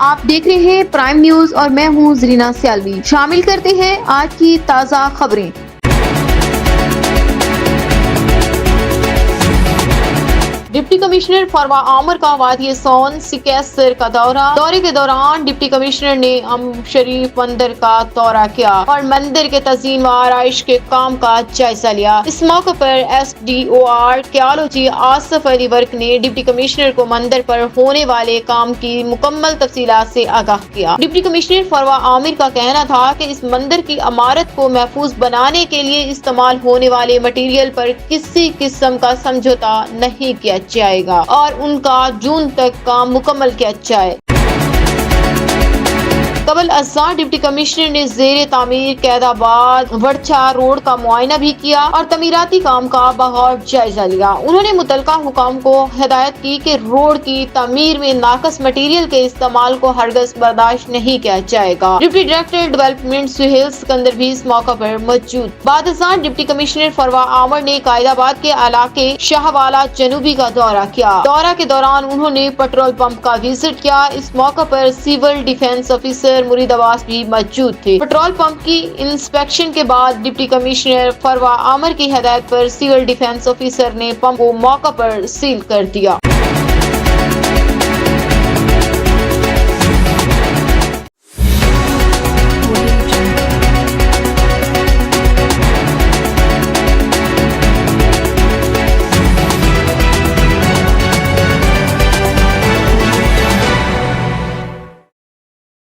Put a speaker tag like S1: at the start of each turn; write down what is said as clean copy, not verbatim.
S1: आप देख रहे हैं प्राइम न्यूज और मैं हूं जरीना सियालवी। शामिल करते हैं आज की ताज़ा खबरें। डिप्टी कमिश्नर फरवा आमर का वादी सोन सिकैसर का दौरे के दौरान डिप्टी कमिश्नर ने शरीफ मंदिर का दौरा किया और मंदिर के तज़ीन व आराइश के काम का जायजा लिया। इस मौके पर SDOR क्यालोजी आसिफ अली वर्क ने डिप्टी कमिश्नर को मंदिर पर होने वाले काम की मुकम्मल तफसीलात से आगाह किया। डिप्टी कमिश्नर फरवा आमिर का कहना था कि इस मंदिर की इमारत को महफूज बनाने के लिए इस्तेमाल होने वाले मटीरियल पर किसी किस्म का समझौता नहीं किया जाएगा और उनका जून तक काम मुकम्मल किया जाए। कबल अज़ां डिप्टी कमिश्नर ने ज़ेरे तामीर कैदाबाद वड़छा रोड का मुआयना भी किया और तमीराती काम का बगौर जायजा लिया। उन्होंने मुतलका हुकाम को हिदायत की कि रोड की तामीर में नाकस मटीरियल के इस्तेमाल को हरगज बर्दाश्त नहीं किया जाएगा। Deputy director development Suhail Sikandar भी इस मौका पर मौजूद। बाद डिप्टी कमिश्नर फरवा आमर ने कायदाबाद के इलाके शाहवाला जनूबी का दौरा किया। दौरा के दौरान उन्होंने पेट्रोल पंप का विजिट किया। इस मौका पर सिविल डिफेंस ऑफिसर मुरीद अब्बास भी मौजूद थे। पेट्रोल पंप की इंस्पेक्शन के बाद डिप्टी कमिश्नर फरवा आमर की हिदायत पर सिविल डिफेंस ऑफिसर ने पंप को मौका पर सील कर दिया।